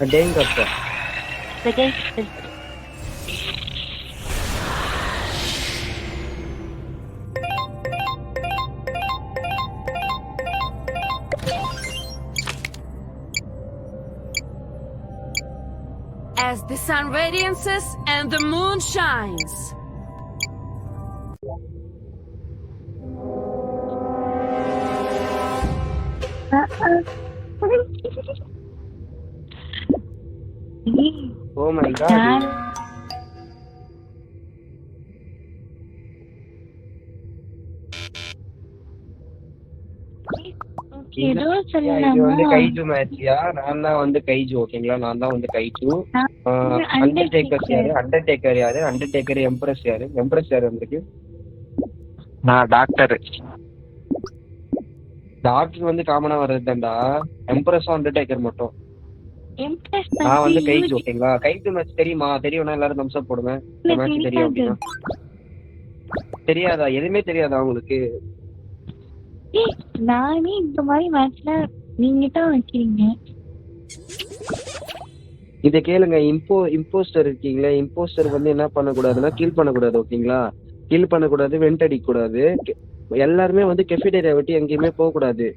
அடேங்கப்பா. Second is As the sun radiances and the moon shines. Oh my god. ஏதோ இது சொல்லலாமா? வந்து கைஜு மேட்சியா? நான் தான் வந்து கைஜு, ஓகேங்களா? நான் தான் வந்து கைஜு. அண்டர்டேக்கர் யாரு? அண்டர்டேக்கர் யாரு? அண்டர்டேக்கர் எம்ப்ரஸ் யாரு? எம்ப்ரஸ் யாரு வந்திருக்கு? நான் டாக்டர். டாக்டர் வந்து காமனா வர்றது தான்டா. எம்ப்ரஸும் அண்டர்டேக்கர் மட்டும். Impress நான் வந்து கைஜு, பண்ணி ஓகேங்களா? கைஜு மேட்ச் தெரியுமா? தெரியும்னா எல்லாரும் தம்ஸ் அப் போடுங்க. இந்த மேட்ச் தெரியும் அப்படின்னா. தெரியாதா? எதுவுமே தெரியாதா உங்களுக்கு? நானே இந்த மாதிரி மேட்ச்ல நீங்க தான் வைக்கிறீங்க. இதை கேளுங்க. இம்போஸ்டர் இருக்கீங்களே, இம்போஸ்டர் வந்து என்ன பண்ணக்கூடாதுன்னா கில் பண்ணக்கூடாது, ஓகேங்களா? கில் பண்ணக்கூடாது, வெண்ட் அடிக்கக்கூடாது. எல்லாருமே வந்து கெஃபிடேரியா விட்டு எங்கேயுமே போகக்கூடாது.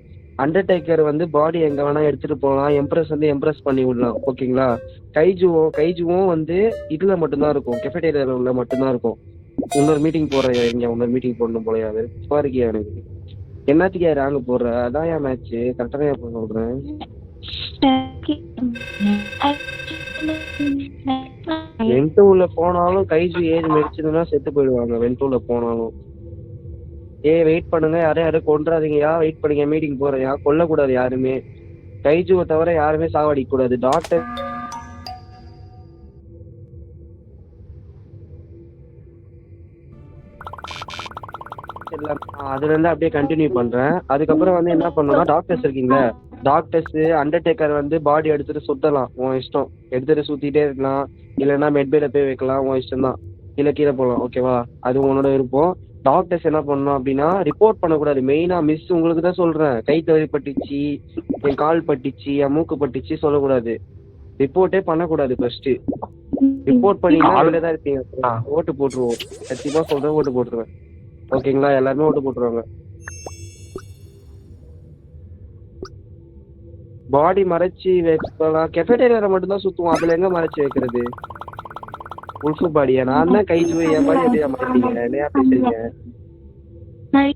அண்டர்டேக்கர் வந்து பாடி எங்க வேணா எடுத்துட்டு போகலாம். எம்ப்ரஸ் வந்து எம்ப்ரஸ் பண்ணி விடலாம், ஓகேங்களா? கைஜுவும் வந்து இதுல மட்டும்தான் இருக்கும், கெஃபிடேரியால உள்ள மட்டும்தான் இருக்கும். இன்னொரு மீட்டிங் போடுறேன், இங்க இன்னொரு மீட்டிங் போடணும் போலயாது பாருக்கியா? எனக்கு என்னத்துக்கு ராங்க போடுற? அதான் என் மேட்ச் கரெக்டா தான் சொல்றேன். வென்டூல போனாலும் கைஜு ஏஜ் மெடிச்சதுன்னா செத்து போயிடுவாங்க. வென்டூல போனாலும் வெயிட் பண்ணுங்க, யாரும் கொன்றாதீங்கயா, வெயிட் பண்ணுங்க, மீட்டிங் போறேன். கொல்லக்கூடாது யாருமே. கைஜுவை தவிர யாருமே சாவடிக்க கூடாது. டாக்டர் அதுல இருந்து அப்படியே கண்டினியூ பண்றேன். அதுக்கப்புறம் வந்து என்ன பண்ணணும்னா, டாக்டர்ஸ் இருக்கீங்களா, டாக்டர்ஸ் அண்டர்டேக்கர் வந்து பாடி எடுத்துட்டு சுத்தலாம், உன் இஷ்டம். எடுத்துட்டு சுத்திட்டே இருக்கலாம், இல்லைன்னா மெட்பேல போய் வைக்கலாம், உன் இஷ்டம் தான். கீழே போகலாம், ஓகேவா? அது உன்னோட விருப்பம். டாக்டர்ஸ் என்ன பண்ணணும் அப்படின்னா, ரிப்போர்ட் பண்ணக்கூடாது. மெயினா மிஸ் உங்களுக்கு தான் சொல்றேன். கை தவறி பட்டுச்சு, என் கால் பட்டுச்சு, என் மூக்கு பட்டுச்சு சொல்லக்கூடாது. ரிப்போர்ட்டே பண்ணக்கூடாது. ஃபர்ஸ்ட் ரிப்போர்ட் பண்ணீங்கன்னா தான் இருப்பீங்க. ஓட்டு போட்டுருவோம், சத்தியமா சொல்றேன், ஓட்டு போட்டுருவேன், ஓகேங்களா? எல்லாருமே ஓட்டு போட்டுருவாங்க. பாடி மறைச்சி வைக்கலாம், கெஃபேட்டேரியால மட்டும் தான் சுத்துவோம். அதுல எங்க மறைச்சி வைக்கிறது? உல்ஃபு பாடியா? நான் தான் கைஜு, என் பாடி எப்படியா மாட்டீங்க? என்னையா பேசுறீங்க?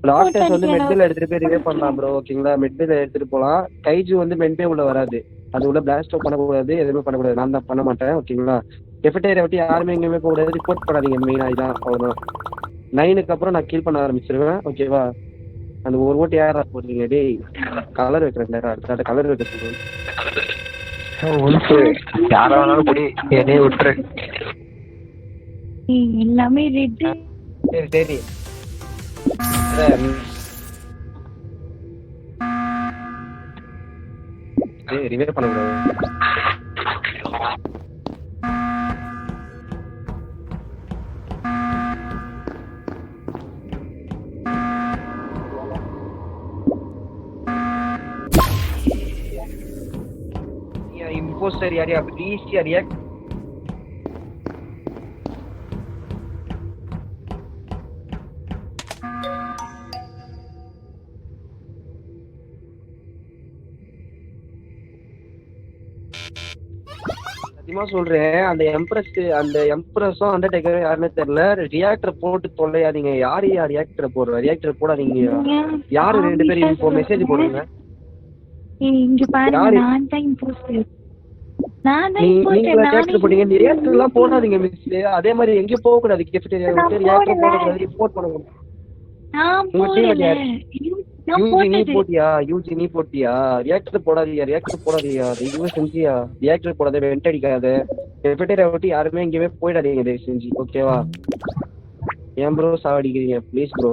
டாக்டர்ஸ் வந்து மெட்பேல எடுத்துட்டு போய் ரிவே பண்ணலாம் ப்ரோ, ஓகேங்களா? மெட்பேல எடுத்துட்டு போலாம். கைஜு வந்து மெட்பே உள்ள வராது, அது உள்ள பிளாஸ்டோ பண்ணக்கூடாது, எதுவுமே பண்ணக்கூடாது. நான் தான் பண்ண மாட்டேன், ஓகேங்களா? கெஃபேட்டேரியா விட்டு யாருமே எங்கேயுமே போகக்கூடாது. ரிப்போர்ட் பண்ணாதீங்க, மெயினா இதான், அவ்வளவுதான். 9க்கு அப்புறம் நான் கீல் பண்ண ஆரம்பிச்சிருவேன், ஓகேவா? அந்த ஒரு ஓட்டு யாரா போடுறீங்க? டேய் கலர் வைக்கிறேன், அடுத்த கலர் வைக்க சொல்லுவேன். யாரா வேணாலும் புடி, என்னையே விட்டுரு. எல்லாமே ரெட். சரி சரி ரிவே பண்ணக்கூடாது. இம்போஸ்டர் யாரையா ப்ளீஸ் யாரையா? சத்தியமா சொல்றேன், அந்த எம்ப்ரஸும் அண்டர்டேக்கரும் யாருமே தெரியல. ரியாக்டர் போட்டு தொல்லையாதீங்க. யாரு ரியாக்டர் போடுற? ரியாக்டர் போடாதீங்க. யாரு 2 பேரும் இப்போ மெசேஜ் போடுங்க. இங்க பாருங்க, நான் தான் இம்போஸ்டர். நீங்க ரியாக்டர் போடுங்க. ரியாக்டர் எல்லாம் போடாதீங்க மிஸ். அதே மாதிரி எங்கேயும் போக கூடாது. கெஃபேட்டேரியா விட்டு ரியாக்டர் போடக்கூடாது, ரிப்போர்ட் பண்ணணும். உங்க டீம் யார்? யூஜி நீ போட்டியா? ரியாக்டர் போடாதீயா, இதுவே செஞ்சியா? ரியாக்டர் போடாத, வெண்ட் அடிக்காத. கெஃபேட்டேரியா விட்டு யாருமே எங்கேயுமே போயிடாதீங்க தயவு செஞ்சு, ஓகேவா? ஏன் ப்ரோ சாவடிக்கிறீங்க? ப்ளீஸ் ப்ரோ,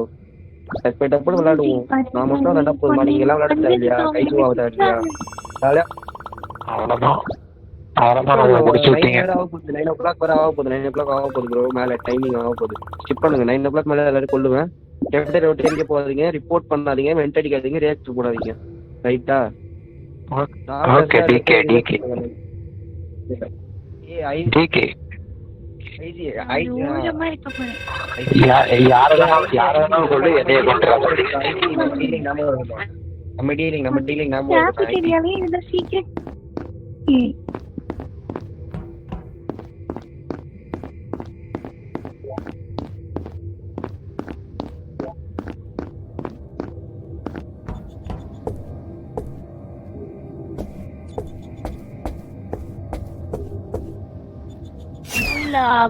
டப்பு விளையாடுவோம். நான் மட்டும் விளையாண்டா போதுமா? நீங்க எல்லாம் விளையாட தேவையா? கைஜுவாக தேவையா? அவ்வளவுதான். 9 o'clock வர ஆக போகுது ப்ரோ. மேல டைமிங் ஆக போகுது. ஸ்கிப் பண்ணுங்க. 9 o'clock மேல எல்லாரும் கொள்ளுவேன். கெஃபேட்டேரியா விட்டு எங்க போகாதீங்க, ரிப்போர்ட் பண்ணாதீங்க, வெண்ட் அடிக்காதீங்க, ரியாக்டர் போடாதீங்க, ரைட்டா? Okay decay. டிகே தூரமா இருக்க போறேன். யார வேணாலும் கொண்டு என்னைய கொண்டுறாங்க. நம்ம டீலிங் நாம கேபிட்டேரியாவே இதுல சீக்ரெட்.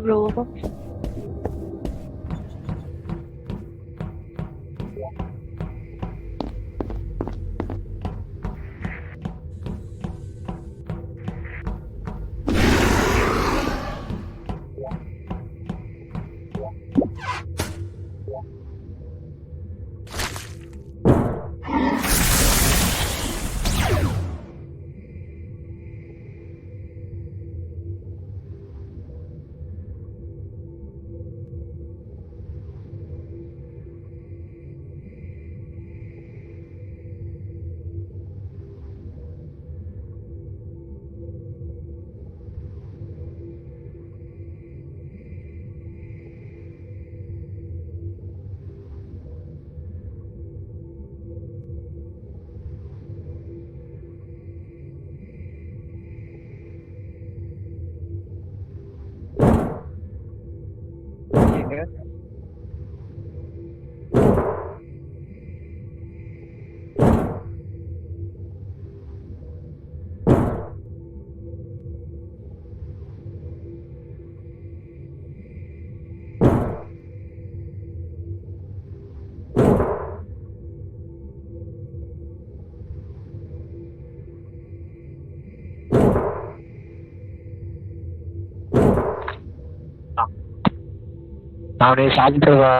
ப்ரோ அவனே சாப்பிட்டுருவா.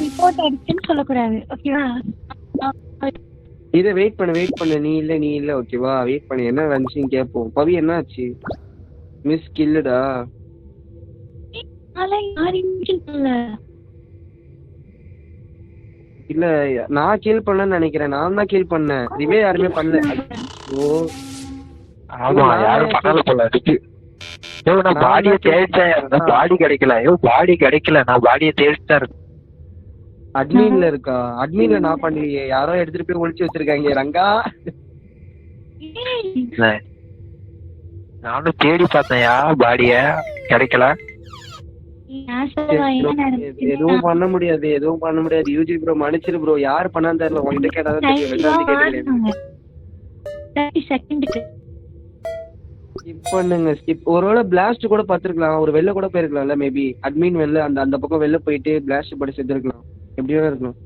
ரிப்போர்ட் அடிச்சுன்னு சொல்லக்கூடாது, ஓகேவா? இதை வெயிட் பண்ணு. நீ இல்ல ஓகேவா? வெயிட் பண்ணு, என்ன வந்துச்சுன்னு கேட்போம். பவி என்ன ஆச்சு? மிஸ் கில்லுடா. இல்ல நான் கீல் பண்ணேன்னு நினைக்கிறேன். நான் தான் கீல் பண்ணேன். ரிவே யாருமே பண்ணல. ஓ ஆமா, யாரும் பண்ணல போல இருக்கு. நான் பாடியை தேடிட்டேன், பாடி கிடைக்கல. பாடி கிடைக்கல, நான் பாடியை தேடிட்டேன் இருக்கேன். அட்மின்ல இருக்கா? அட்மின்ல நான் பண்ணலையே, யாரோ எடுத்துட்டு போய் ஒளிச்சு வச்சிருக்காங்க. ரங்கா நானும் தேடி பார்த்தேன்யா, பாடிய கிடைக்கல. எதுவும் பண்ண முடியாது. யூஜி ப்ரோ மன்னிச்சிரு ப்ரோ. யாரு பண்ணான்னு தெரியல. உங்ககிட்ட கேட்டாதான் தெரியும். ஸ்கிப் பண்ணுங்க, ஸ்கிப். ஒருவேளை பிளாஸ்ட் கூட பார்த்துருக்கலாம், ஒரு வெளில கூட போயிருக்கலாம்ல. மேபி அட்மின் வெளில அந்த பக்கம் வெளில போயிட்டு பிளாஸ்ட் படி செத்துருக்கலாம். எப்படி வேணா இருக்கணும்.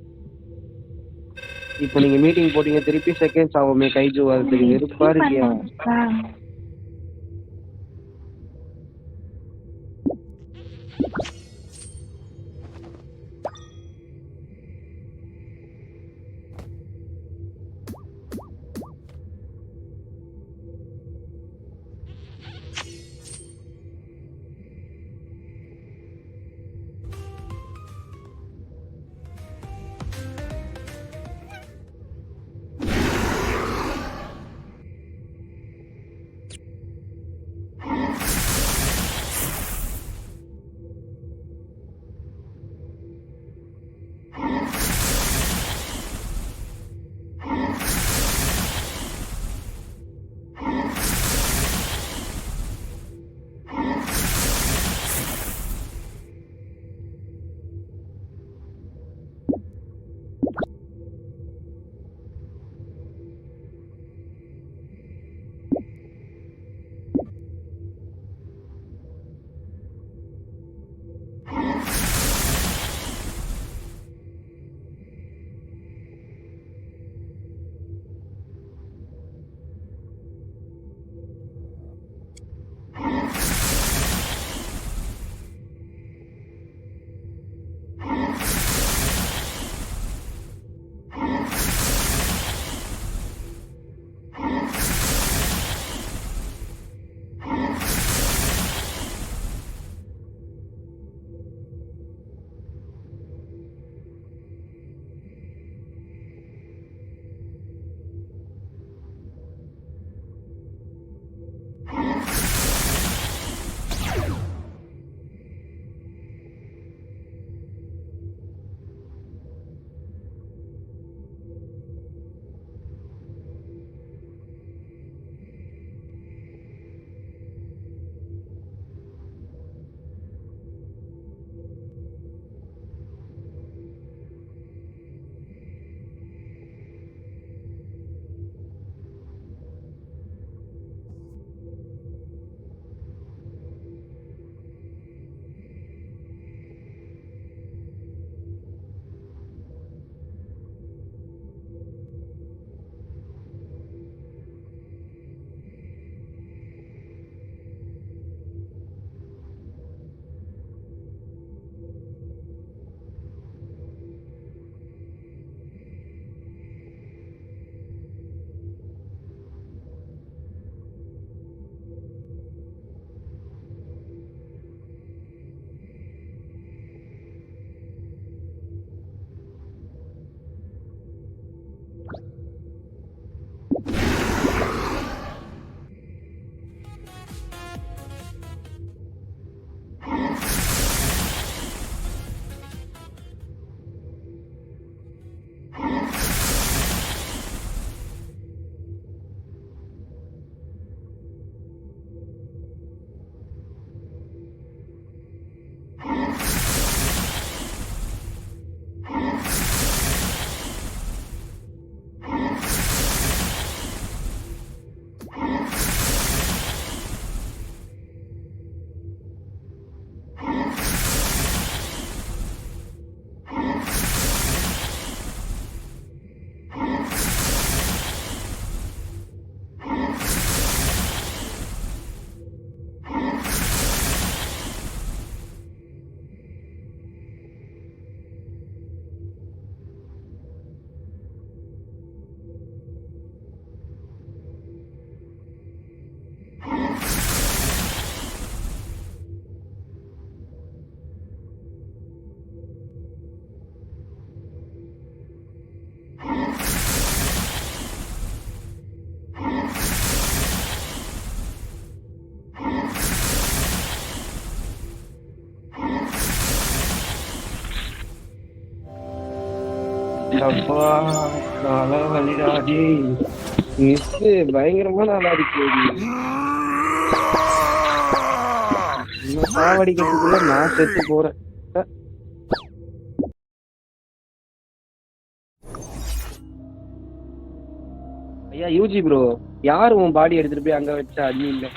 இப்போ நீங்க மீட்டிங் போட்டீங்க, திருப்பி செகண்ட்ஸ் ஆகுமே கைஜு வரதுக்கு. வெறுப்பா இருக்கியா? அப்பா தலை வலிடாடி. மிஸ் பயங்கரமான ஆளா இருக்கு. இன்னும் சாவடிக்கிறதுக்குள்ள நான் செத்து போறேன். ஐயா யூஜி ப்ரோ, யாரு உன் பாடி எடுத்துட்டு போய் அங்க வச்சா? அட்மின்ல